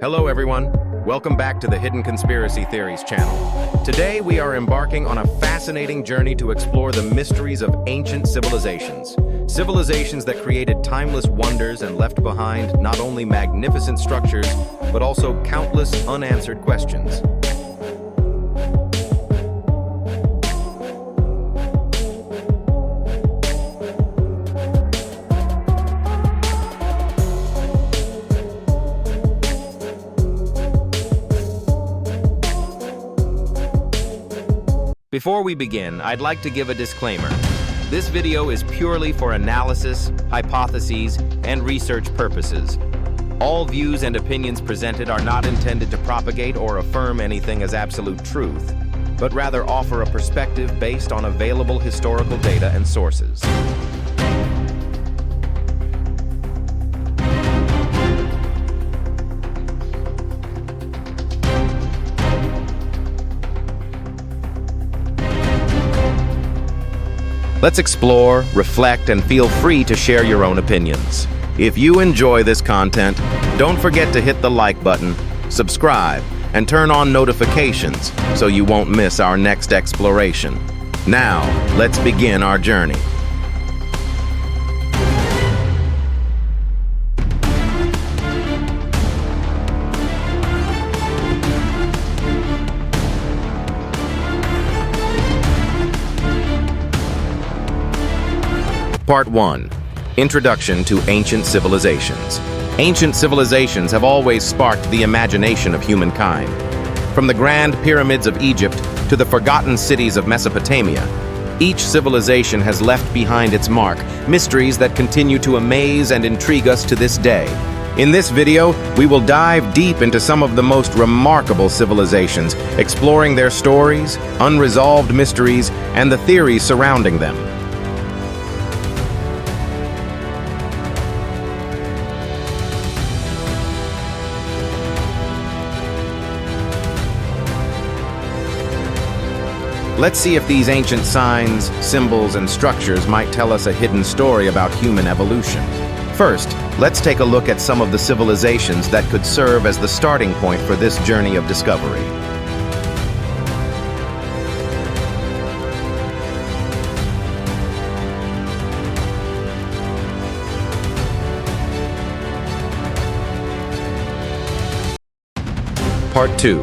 Hello everyone, welcome back to the Hidden Conspiracy Theories channel. Today we are embarking on a fascinating journey to explore the mysteries of ancient civilizations. Civilizations that created timeless wonders and left behind not only magnificent structures, but also countless unanswered questions. Before we begin, I'd like to give a disclaimer. This video is purely for analysis, hypotheses, and research purposes. All views and opinions presented are not intended to propagate or affirm anything as absolute truth, but rather offer a perspective based on available historical data and sources. Let's explore, reflect, and feel free to share your own opinions. If you enjoy this content, don't forget to hit the like button, subscribe, and turn on notifications so you won't miss our next exploration. Now, let's begin our journey. Part 1. Introduction to Ancient Civilizations. Ancient civilizations have always sparked the imagination of humankind. From the grand pyramids of Egypt to the forgotten cities of Mesopotamia, each civilization has left behind its mark, mysteries that continue to amaze and intrigue us to this day. In this video, we will dive deep into some of the most remarkable civilizations, exploring their stories, unresolved mysteries, and the theories surrounding them. Let's see if these ancient signs, symbols, and structures might tell us a hidden story about human evolution. First, let's take a look at some of the civilizations that could serve as the starting point for this journey of discovery. Part 2.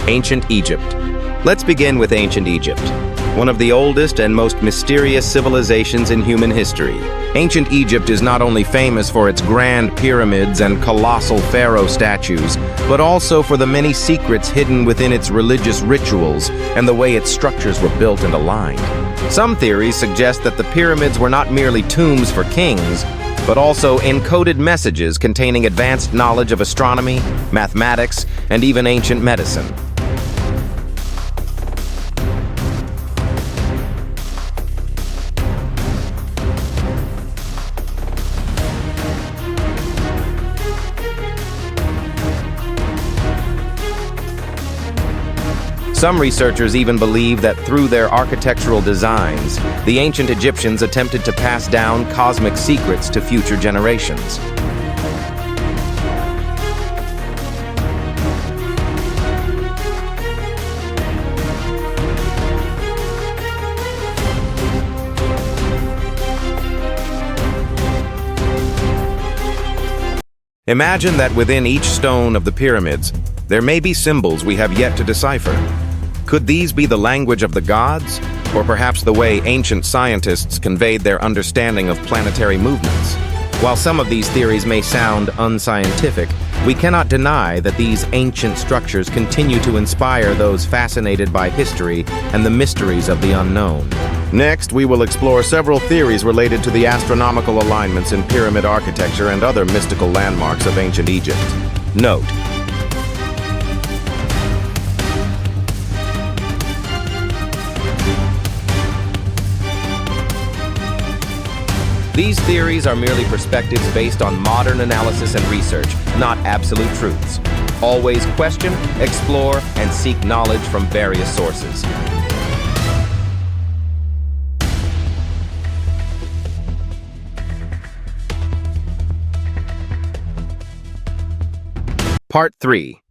Ancient Egypt. Let's begin with ancient Egypt, one of the oldest and most mysterious civilizations in human history. Ancient Egypt is not only famous for its grand pyramids and colossal pharaoh statues, but also for the many secrets hidden within its religious rituals and the way its structures were built and aligned. Some theories suggest that the pyramids were not merely tombs for kings, but also encoded messages containing advanced knowledge of astronomy, mathematics, and even ancient medicine. Some researchers even believe that through their architectural designs, the ancient Egyptians attempted to pass down cosmic secrets to future generations. Imagine that within each stone of the pyramids, there may be symbols we have yet to decipher. Could these be the language of the gods, or perhaps the way ancient scientists conveyed their understanding of planetary movements? While some of these theories may sound unscientific, we cannot deny that these ancient structures continue to inspire those fascinated by history and the mysteries of the unknown. Next, we will explore several theories related to the astronomical alignments in pyramid architecture and other mystical landmarks of ancient Egypt. Note: these theories are merely perspectives based on modern analysis and research, not absolute truths. Always question, explore, and seek knowledge from various sources. Part 3.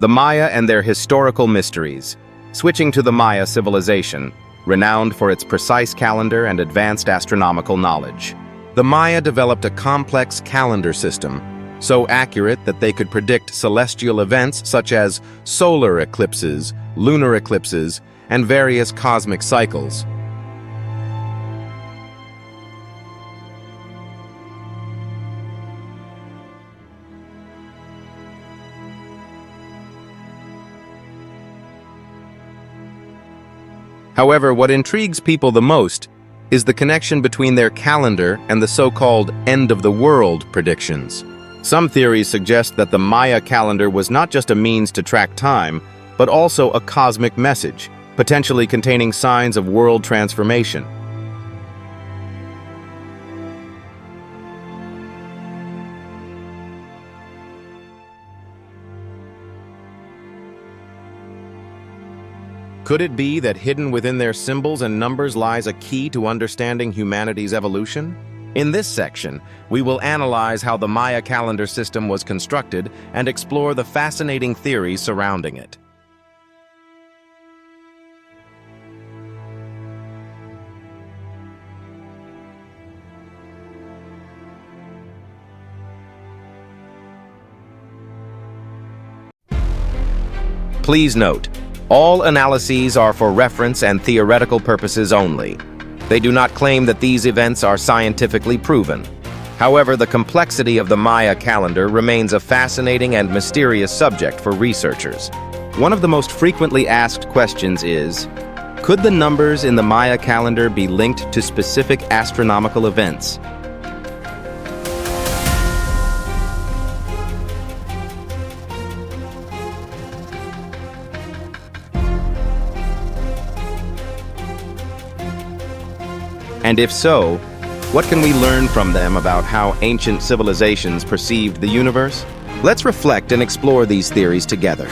The Maya and their historical mysteries. Switching to the Maya civilization, renowned for its precise calendar and advanced astronomical knowledge. The Maya developed a complex calendar system, so accurate that they could predict celestial events such as solar eclipses, lunar eclipses, and various cosmic cycles. However, what intrigues people the most is the connection between their calendar and the so-called end-of-the-world predictions. Some theories suggest that the Maya calendar was not just a means to track time, but also a cosmic message, potentially containing signs of world transformation. Could it be that hidden within their symbols and numbers lies a key to understanding humanity's evolution? In this section, we will analyze how the Maya calendar system was constructed and explore the fascinating theories surrounding it. Please note, all analyses are for reference and theoretical purposes only. They do not claim that these events are scientifically proven. However, the complexity of the Maya calendar remains a fascinating and mysterious subject for researchers. One of the most frequently asked questions is, could the numbers in the Maya calendar be linked to specific astronomical events? And if so, what can we learn from them about how ancient civilizations perceived the universe? Let's reflect and explore these theories together.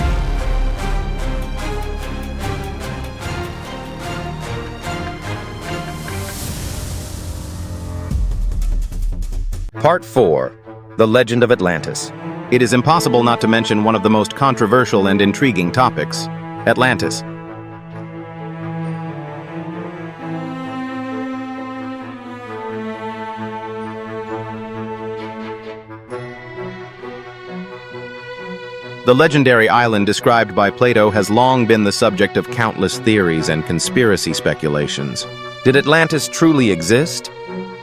Part 4. The Legend of Atlantis. It is impossible not to mention one of the most controversial and intriguing topics, Atlantis. The legendary island described by Plato has long been the subject of countless theories and conspiracy speculations. Did Atlantis truly exist?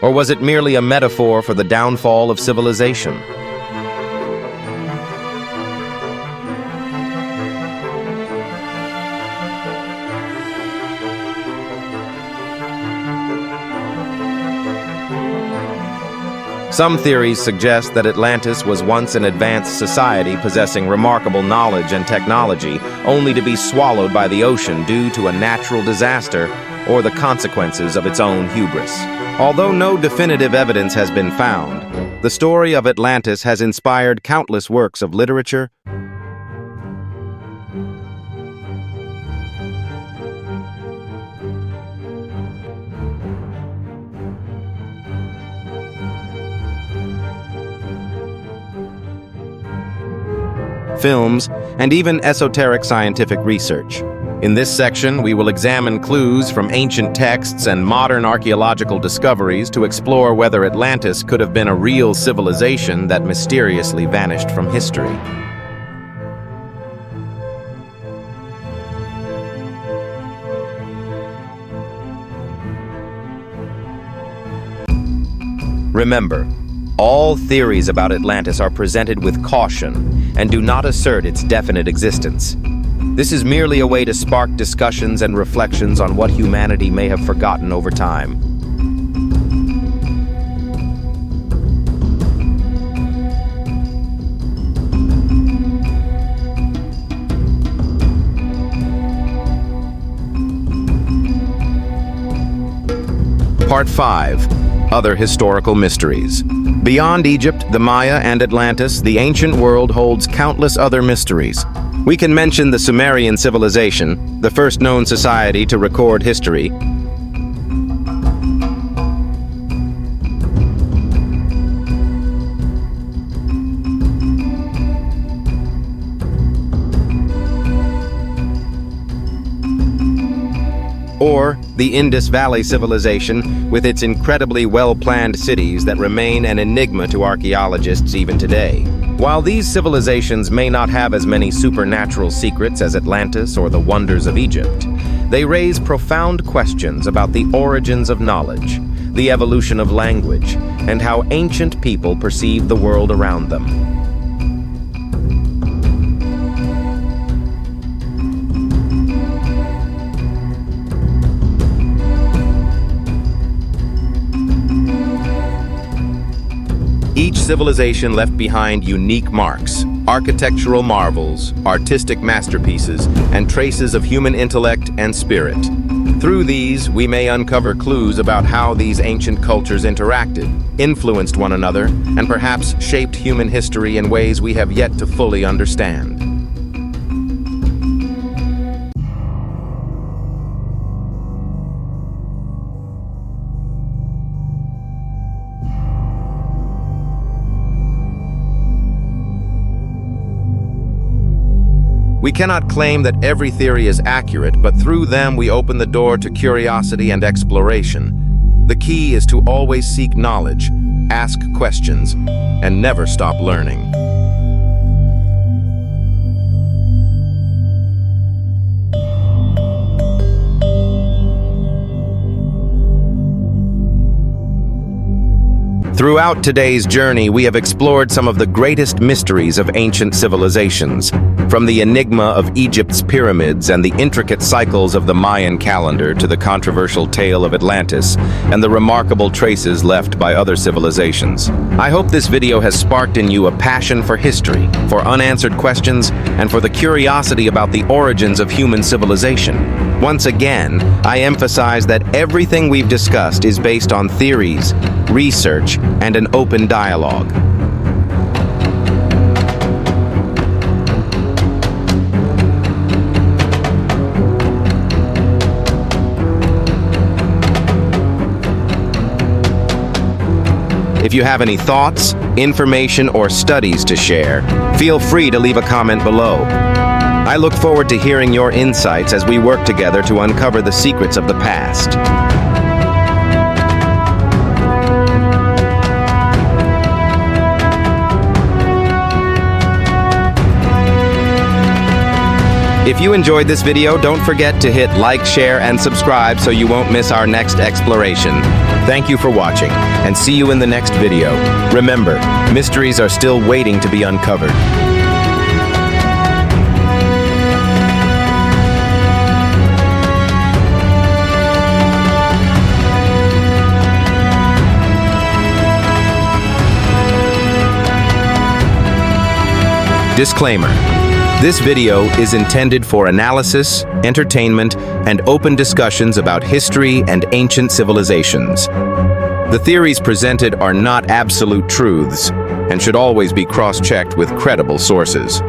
Or was it merely a metaphor for the downfall of civilization? Some theories suggest that Atlantis was once an advanced society possessing remarkable knowledge and technology, only to be swallowed by the ocean due to a natural disaster or the consequences of its own hubris. Although no definitive evidence has been found, the story of Atlantis has inspired countless works of literature, films, and even esoteric scientific research. In this section, we will examine clues from ancient texts and modern archaeological discoveries to explore whether Atlantis could have been a real civilization that mysteriously vanished from history. Remember, all theories about Atlantis are presented with caution and do not assert its definite existence. This is merely a way to spark discussions and reflections on what humanity may have forgotten over time. Part 5. Other historical mysteries. Beyond Egypt, the Maya, and Atlantis, the ancient world holds countless other mysteries. We can mention the Sumerian civilization, the first known society to record history. Or the Indus Valley Civilization, with its incredibly well-planned cities that remain an enigma to archaeologists even today. While these civilizations may not have as many supernatural secrets as Atlantis or the wonders of Egypt, they raise profound questions about the origins of knowledge, the evolution of language, and how ancient people perceive the world around them. Each civilization left behind unique marks, architectural marvels, artistic masterpieces, and traces of human intellect and spirit. Through these, we may uncover clues about how these ancient cultures interacted, influenced one another, and perhaps shaped human history in ways we have yet to fully understand. We cannot claim that every theory is accurate, but through them we open the door to curiosity and exploration. The key is to always seek knowledge, ask questions, and never stop learning. Throughout today's journey, we have explored some of the greatest mysteries of ancient civilizations, from the enigma of Egypt's pyramids and the intricate cycles of the Mayan calendar to the controversial tale of Atlantis and the remarkable traces left by other civilizations. I hope this video has sparked in you a passion for history, for unanswered questions, and for the curiosity about the origins of human civilization. Once again, I emphasize that everything we've discussed is based on theories, research, and an open dialogue. If you have any thoughts, information, or studies to share, feel free to leave a comment below. I look forward to hearing your insights as we work together to uncover the secrets of the past. If you enjoyed this video, don't forget to hit like, share, and subscribe so you won't miss our next exploration. Thank you for watching, and see you in the next video. Remember, mysteries are still waiting to be uncovered. Disclaimer. This video is intended for analysis, entertainment, and open discussions about history and ancient civilizations. The theories presented are not absolute truths and should always be cross-checked with credible sources.